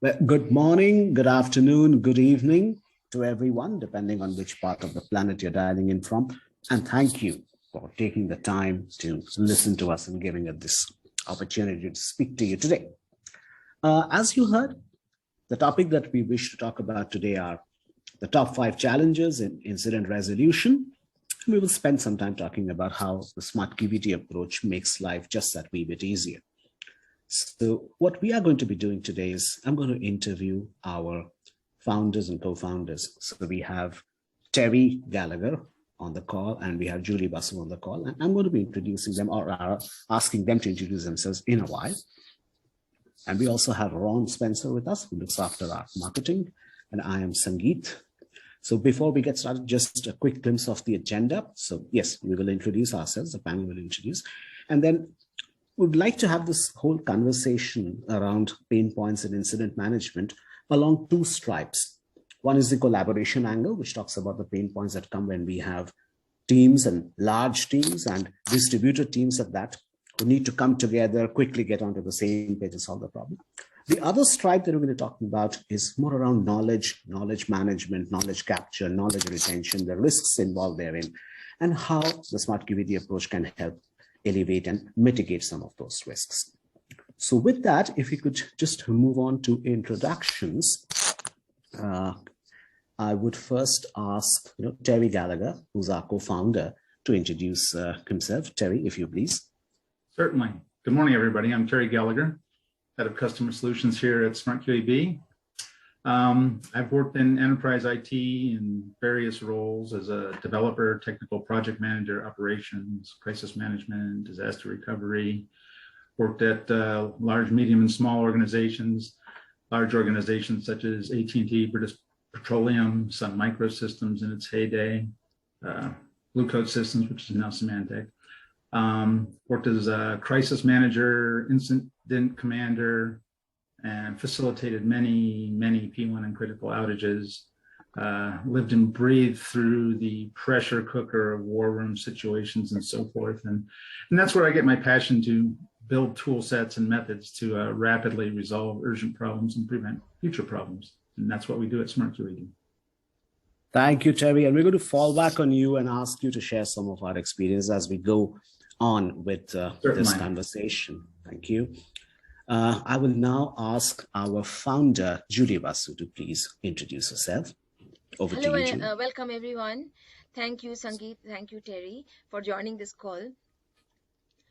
Well, good morning, good afternoon, good evening to everyone, depending on which part of the planet you're dialing in from. And thank you for taking the time to listen to us and giving us this opportunity to speak to you today. As you heard, the topic that we wish to talk about today are the top 5 challenges in incident resolution. We will spend some time talking about how the SmartQED approach makes life just that wee bit easier. So what we are going to be doing today is I'm going to interview our founders and co-founders. So we have Terry Gallagher on the call and we have Julie Basu on the call. And I'm going to be introducing them or asking them to introduce themselves in a while. And we also have Ron Spencer with us, who looks after our marketing. And I am Sangeet. So before we get started, just a quick glimpse of the agenda. So yes, we will introduce ourselves, the panel will introduce. And then we'd like to have this whole conversation around pain points in incident management along 2 stripes. One is the collaboration angle, which talks about the pain points that come when we have teams and large teams and distributed teams at that, who need to come together, quickly get onto the same page and solve the problem. The other stripe that we're going to talk about is more around knowledge management, knowledge capture, knowledge retention, the risks involved therein, and how the SmartQED approach can help elevate and mitigate some of those risks. So with that, if we could just move on to introductions, I would first ask Terry Gallagher, who's our co-founder, to introduce himself. Terry, if you please. Certainly. Good morning, everybody. I'm Terry Gallagher, Head of Customer Solutions here at SmartQED. I've worked in enterprise IT in various roles as a developer, technical project manager, operations, crisis management, disaster recovery. Worked at large, medium, and small organizations, large organizations such as AT&T, British Petroleum, Sun Microsystems in its heyday, Blue Coat Systems, which is now Symantec. Worked as a crisis manager, incident commander, and facilitated many P1 and critical outages. Lived and breathed through the pressure cooker of war room situations and so forth. And that's where I get my passion to build tool sets and methods to rapidly resolve urgent problems and prevent future problems. And that's what we do at SmartQED. Thank you, Terry. And we're going to fall back on you and ask you to share some of our experience as we go on with this conversation. Thank you. I will now ask our founder, Julie Basu, to please introduce herself. Over to you, Julie. Welcome, everyone. Thank you, Sangeet. Thank you, Terry, for joining this call.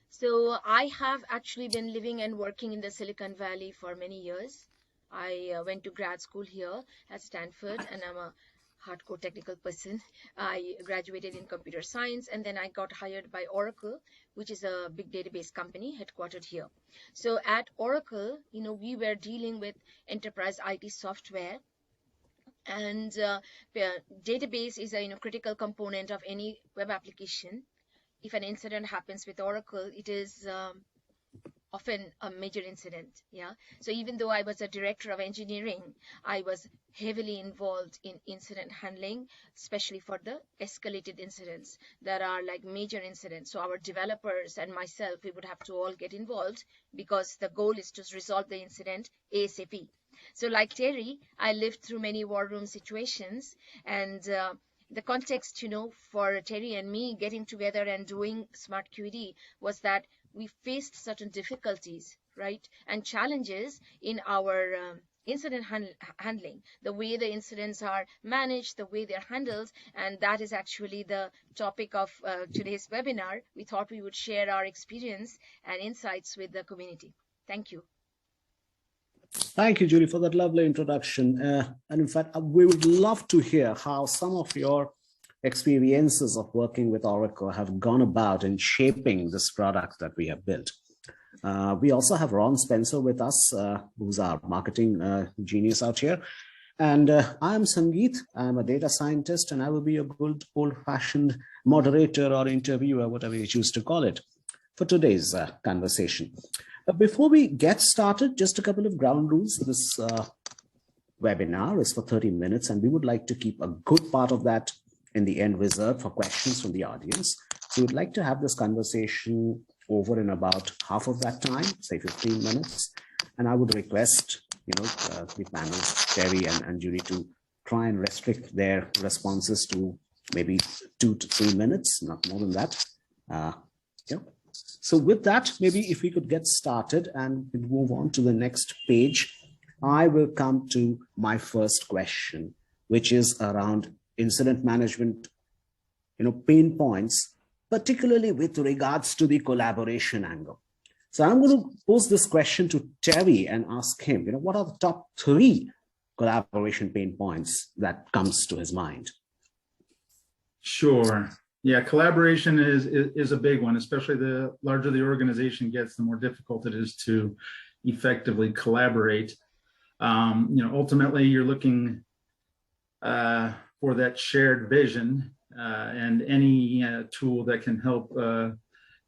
So I have actually been living and working in the Silicon Valley for many years. I went to grad school here at Stanford, and I'm a hardcore technical person. I graduated in computer science, and then I got hired by Oracle, which is a big database company headquartered here. So at Oracle, we were dealing with enterprise IT software, and database is a critical component of any web application. If an incident happens with Oracle, it is often a major incident. So even though I was a director of engineering, I was heavily involved in incident handling, especially for the escalated incidents that are like major incidents. So our developers and myself, we would have to all get involved because the goal is to resolve the incident ASAP. So like Terry, I lived through many war room situations, and the context, for Terry and me getting together and doing SmartQED was that we faced certain difficulties, right, and challenges in our incident handling, the way the incidents are managed, the way they're handled, and that is actually the topic of today's webinar. We thought we would share our experience and insights with the community. Thank you. Thank you, Julie, for that lovely introduction. And in fact, we would love to hear how some of your experiences of working with Oracle have gone about in shaping this product that we have built. We also have Ron Spencer with us, who's our marketing genius out here. And I'm Sangeet. I'm a data scientist, and I will be a good old-fashioned moderator or interviewer, whatever you choose to call it, for today's conversation. Before we get started, just a couple of ground rules. This webinar is for 30 minutes, and we would like to keep a good part of that in the end reserved for questions from the audience. So we'd like to have this conversation over in about half of that time, say 15 minutes. And I would request the panelists, Terry and Judy, to try and restrict their responses to maybe 2 to 3 minutes, not more than that. Yeah. So with that, maybe if we could get started and move on to the next page, I will come to my first question, which is around incident management, pain points, particularly with regards to the collaboration angle. So I'm going to pose this question to Terry and ask him, what are the top 3 collaboration pain points that comes to his mind? Sure. Yeah, collaboration is a big one, especially the larger the organization gets, the more difficult it is to effectively collaborate. Ultimately, you're looking for that shared vision, and any tool that can help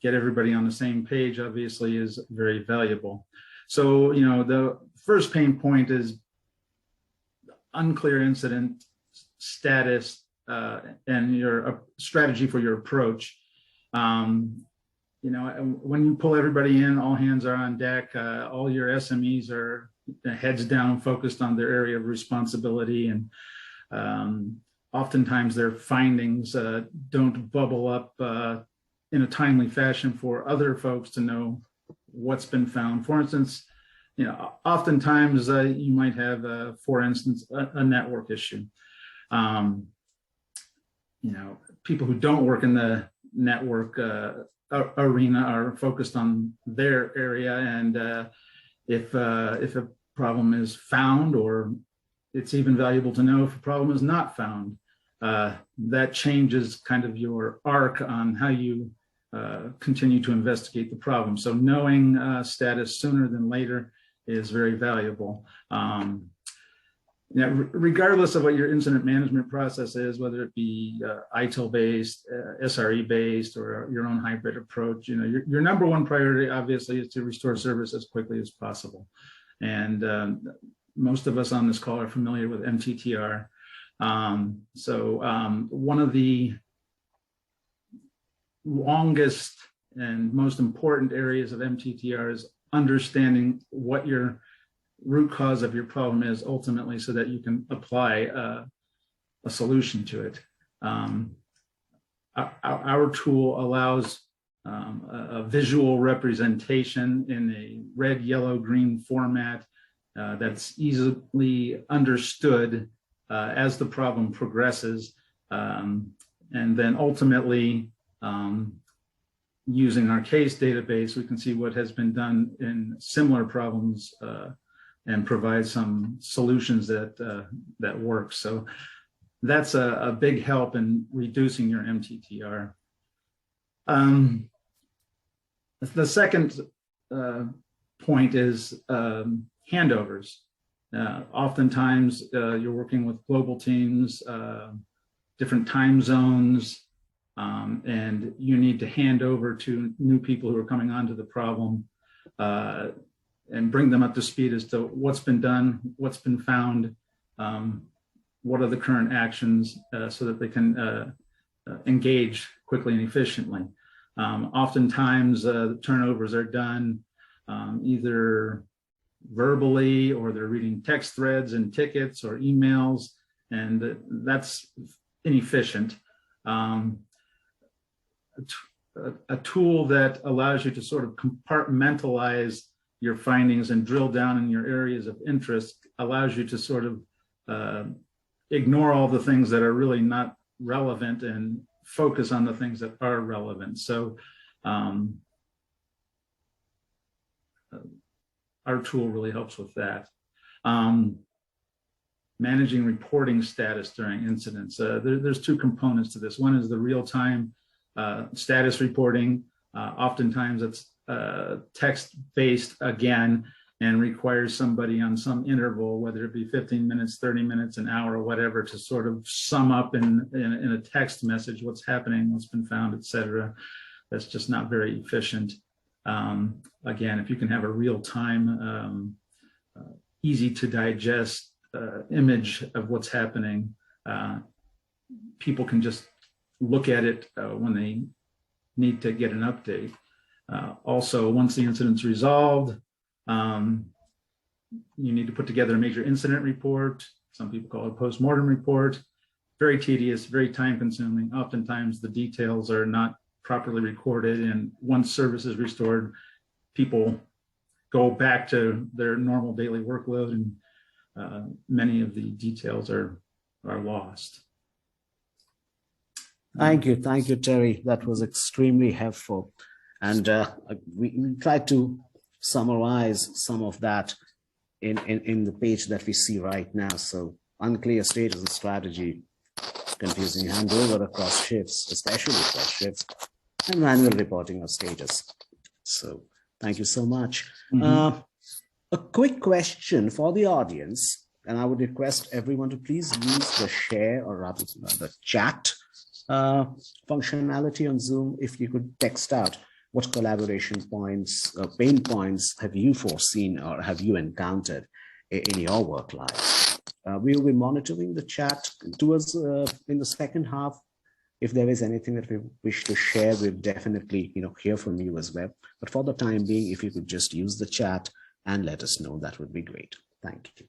get everybody on the same page, obviously, is very valuable. So, the first pain point is unclear incident status and your strategy for your approach. When you pull everybody in, all hands are on deck, all your SMEs are heads down, focused on their area of responsibility, and oftentimes their findings don't bubble up in a timely fashion for other folks to know what's been found. For instance, oftentimes you might have, for instance, a network issue. People who don't work in the network arena are focused on their area, and if a problem is found, or it's even valuable to know if a problem is not found, that changes kind of your arc on how you continue to investigate the problem. So knowing status sooner than later is very valuable. Regardless of what your incident management process is, whether it be ITIL-based, SRE-based, or your own hybrid approach, your number one priority, obviously, is to restore service as quickly as possible. And most of us on this call are familiar with MTTR. One of the longest and most important areas of MTTR is understanding what your root cause of your problem is ultimately, so that you can apply a solution to it. Our tool allows a visual representation in a red, yellow, green format that's easily understood as the problem progresses. And then ultimately, using our case database, we can see what has been done in similar problems and provide some solutions that work. So that's a big help in reducing your MTTR. The second point is handovers. Oftentimes you're working with global teams, different time zones, and you need to hand over to new people who are coming onto the problem and bring them up to speed as to what's been done, what's been found, what are the current actions, so that they can engage quickly and efficiently. Oftentimes the turnovers are done either verbally, or they're reading text threads and tickets or emails, and that's inefficient. A tool that allows you to sort of compartmentalize your findings and drill down in your areas of interest allows you to sort of ignore all the things that are really not relevant and focus on the things that are relevant. So our tool really helps with that. Managing reporting status during incidents. There's 2 components to this. One is the real-time status reporting. Oftentimes it's text-based again, and requires somebody on some interval, whether it be 15 minutes, 30 minutes, an hour, or whatever, to sort of sum up in a text message what's happening, what's been found, etc. That's just not very efficient. Again, if you can have a real-time, easy to digest image of what's happening, people can just look at it when they need to get an update. Also, once the incident's resolved, You need to put together a major incident report. Some people call it a post-mortem report. Very tedious, very time consuming. Oftentimes the details are not properly recorded, and once service is restored, people go back to their normal daily workload, and many of the details are lost. Thank you, Terry. That was extremely helpful. And we tried to summarize some of that in the page that we see right now. So unclear status and strategy, confusing handover across shifts, especially across shifts, and manual reporting of status. So thank you so much. A quick question for the audience, and I would request everyone to please use the share or rather the chat functionality on Zoom. If you could text out what collaboration points, pain points have you foreseen or have you encountered in your work life? We will be monitoring the chat towards in the second half. If there is anything that we wish to share, we'll definitely hear from you as well. But for the time being, if you could just use the chat and let us know, that would be great. Thank you.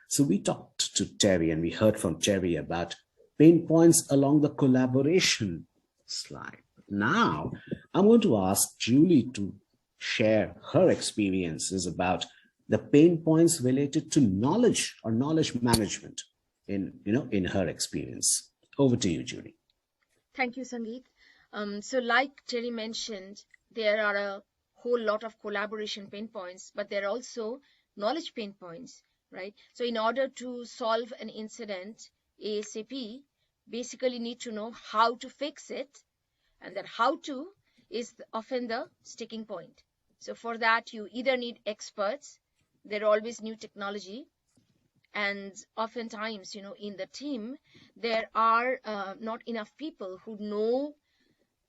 So we talked to Terry and we heard from Terry about pain points along the collaboration slide. Now, I'm going to ask Julie to share her experiences about the pain points related to knowledge or knowledge management in her experience. Over to you, Julie. Thank you, Sangeet. So like Terry mentioned, there are a whole lot of collaboration pain points, but there are also knowledge pain points, right? So in order to solve an incident ASAP, basically need to know how to fix it, and that how to is often the sticking point. So for that, you either need experts, there are always new technology, and oftentimes, in the team, there are not enough people who know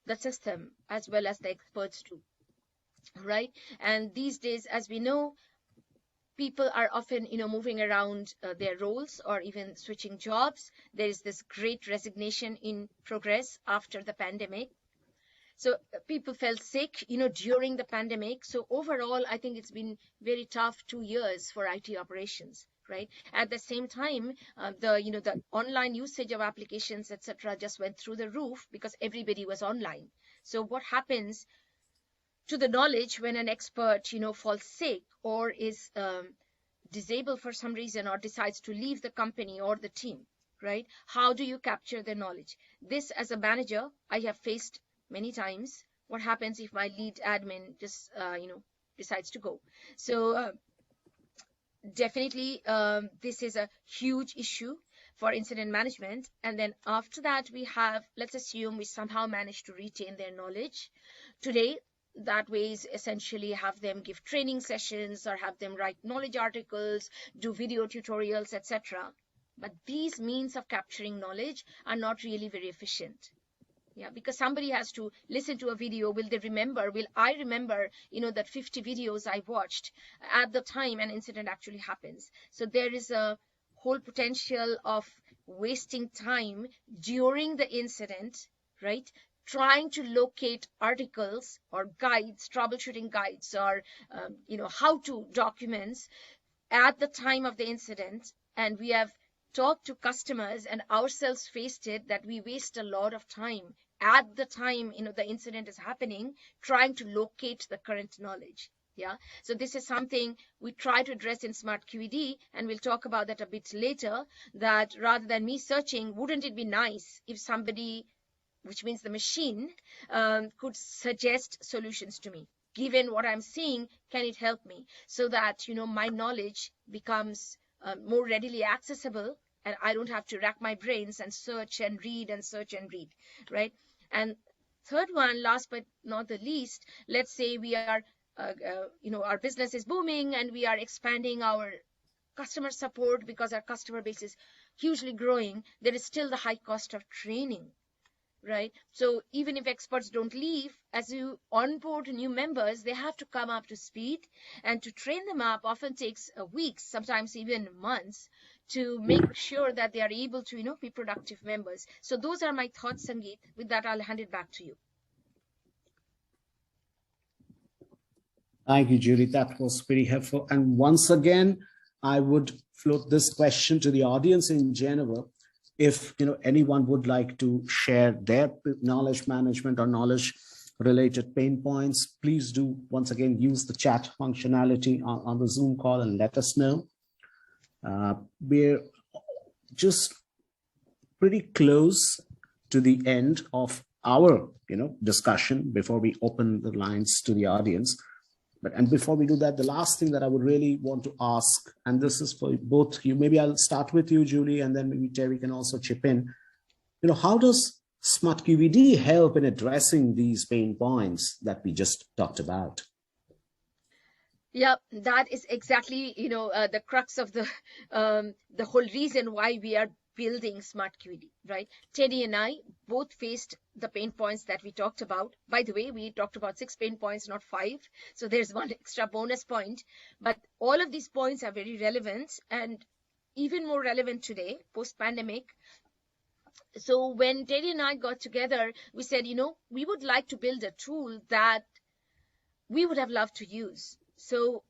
the system as well as the experts do, right? And these days, as we know, people are often, moving around their roles or even switching jobs. There is this great resignation in progress after the pandemic. So people felt sick, during the pandemic. So overall, I think it's been very tough 2 years for IT operations, right? At the same time, the online usage of applications, etc., just went through the roof because everybody was online. So what happens to the knowledge when an expert, falls sick or is disabled for some reason or decides to leave the company or the team, right? How do you capture the knowledge? This, as a manager, I have faced many times. What happens if my lead admin just, decides to go? So definitely, this is a huge issue for incident management. And then after that, we have, let's assume we somehow managed to retain their knowledge. Today, that way is essentially have them give training sessions or have them write knowledge articles, do video tutorials, etc. But these means of capturing knowledge are not really very efficient. Yeah, because somebody has to listen to a video. Will they remember? Will I remember, that 50 videos I watched at the time an incident actually happens? So there is a whole potential of wasting time during the incident, right? Trying to locate articles or guides, troubleshooting guides, or, how-to documents at the time of the incident. And we have talked to customers and ourselves faced it that we waste a lot of time at the time the incident is happening, trying to locate the current knowledge. Yeah, so this is something we try to address in SmartQED, and we'll talk about that a bit later, that rather than me searching, wouldn't it be nice if somebody, which means the machine, could suggest solutions to me? Given what I'm seeing, can it help me? So that, my knowledge becomes more readily accessible, and I don't have to rack my brains and search and read and search and read, right? And third one, last but not the least, let's say we are, our business is booming and we are expanding our customer support because our customer base is hugely growing. There is still the high cost of training, right? So even if experts don't leave, as you onboard new members, they have to come up to speed, and to train them up often takes weeks, sometimes even months, to make sure that they are able to, be productive members. So those are my thoughts, Sangeet. With that, I'll hand it back to you. Thank you, Judy. That was pretty helpful. And once again, I would float this question to the audience in general. If anyone would like to share their knowledge management or knowledge related pain points, please do once again use the chat functionality on the Zoom call and let us know. We're just pretty close to the end of our discussion before we open the lines to the audience. And before we do that, the last thing that I would really want to ask, and this is for both you, maybe I'll start with you, Julie, and then maybe Terry can also chip in. How does SmartQED help in addressing these pain points that we just talked about? Yeah, that is exactly, the crux of the whole reason why we are building SmartQED, right? Teddy and I both faced the pain points that we talked about. By the way, we talked about 6 pain points, not 5. So there's one extra bonus point. But all of these points are very relevant and even more relevant today, post-pandemic. So when Teddy and I got together, we said, we would like to build a tool that we would have loved to use. So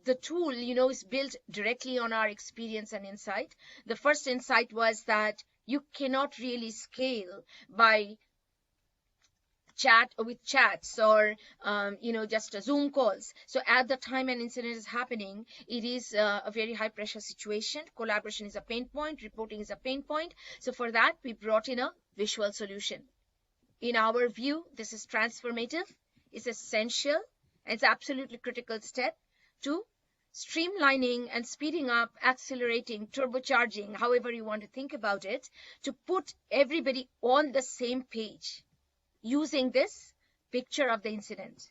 the tool, is built directly on our experience and insight. The first insight was that you cannot really scale by chats or, just Zoom calls. So at the time an incident is happening, it is a very high pressure situation. Collaboration is a pain point. Reporting is a pain point. So for that, we brought in a visual solution. In our view, this is transformative. It's essential. It's absolutely critical step to streamlining and speeding up, accelerating, turbocharging, however you want to think about it, to put everybody on the same page using this picture of the incident.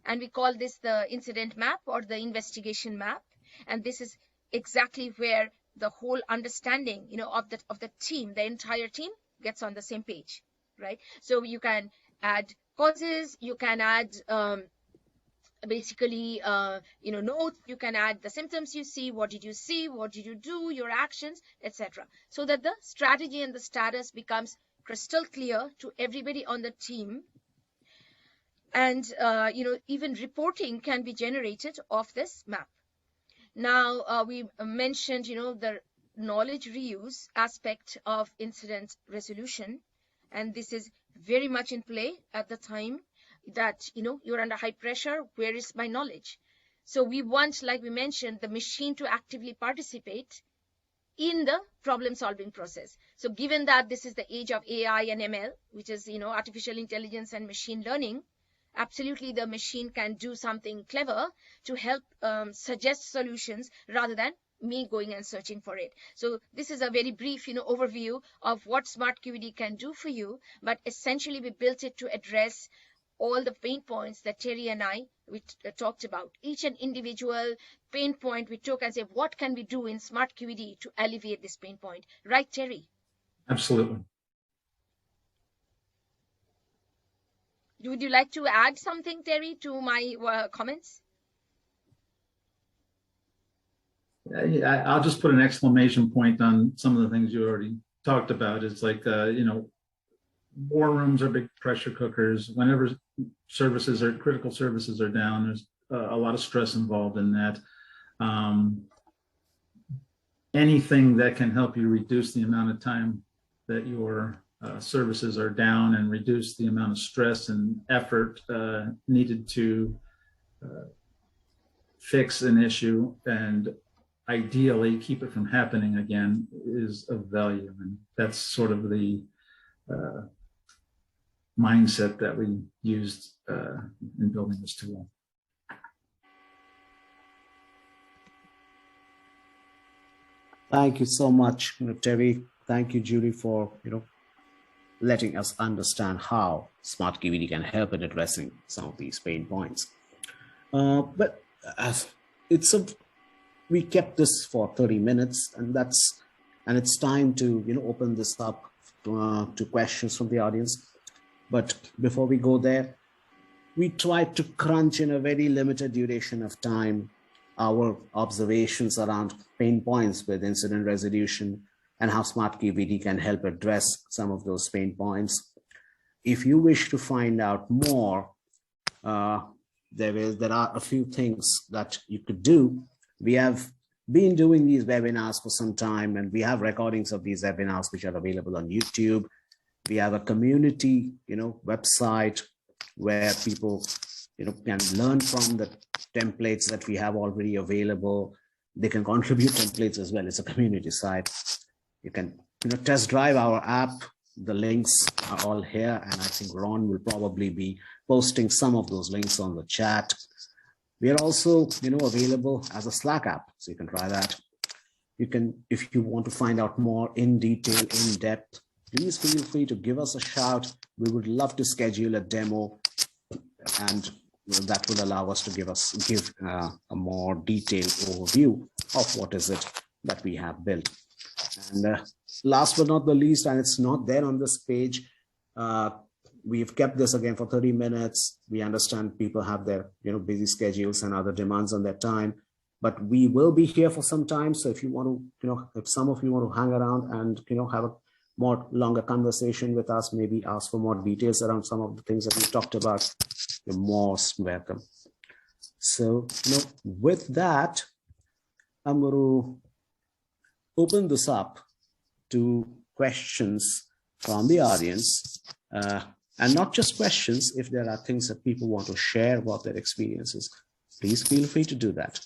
And we call this the incident map or the investigation map. And this is exactly where the whole understanding, of the team, the entire team gets on the same page, right? So you can add causes, you can add basically notes, you can add the symptoms you see, what did you do, your actions, etc., so that the strategy and the status becomes crystal clear to everybody on the team. And even reporting can be generated off this map. Now we mentioned the knowledge reuse aspect of incident resolution, and this is very much in play at the time that you're under high pressure. Where is my knowledge? So we want, like we mentioned, the machine to actively participate in the problem solving process. So given that this is the age of AI and ML, which is artificial intelligence and machine learning, absolutely the machine can do something clever to help suggest solutions rather than me going and searching for it. So this is a very brief overview of what SmartQED can do for you, but essentially we built it to address all the pain points that Terry and I talked about. Each and individual pain point we took and said, what can we do in SmartQED to alleviate this pain point? Right, Terry? Absolutely. Would you like to add something, Terry, to my comments? I'll just put an exclamation point on some of the things you already talked about. It's like, war rooms are big pressure cookers. Whenever critical services are down, there's a lot of stress involved in that. Anything that can help you reduce the amount of time that your services are down and reduce the amount of stress and effort needed to fix an issue and ideally keep it from happening again is of value. And that's sort of the mindset that we used in building this tool. Thank you so much, Terry. Thank you, Julie, for letting us understand how SmartQED can help in addressing some of these pain points. But we kept this for 30 minutes, and it's time to open this up to questions from the audience. But before we go there, we tried to crunch in a very limited duration of time our observations around pain points with incident resolution and how SmartQED can help address some of those pain points. If you wish to find out more, there are a few things that you could do. We have been doing these webinars for some time, and we have recordings of these webinars which are available on YouTube. We have a community, website where people, can learn from the templates that we have already available. They can contribute templates as well. It's a community site. You can, test drive our app. The links are all here, and I think Ron will probably be posting some of those links on the chat. We are also, available as a Slack app, so you can try that. You can, if you want to find out more in detail, in depth, please feel free to give us a shout. We would love to schedule a demo, and that will allow us to give a more detailed overview of what is it that we have built. And last but not the least, and it's not there on this page, we've kept this again for 30 minutes. We understand people have their busy schedules and other demands on their time, but we will be here for some time. So if you want to, if some of you want to hang around and have a more longer conversation with us, maybe ask for more details around some of the things that we talked about, you're most welcome. So with that, I'm going to open this up to questions from the audience, and not just questions. If there are things that people want to share about their experiences, please feel free to do that.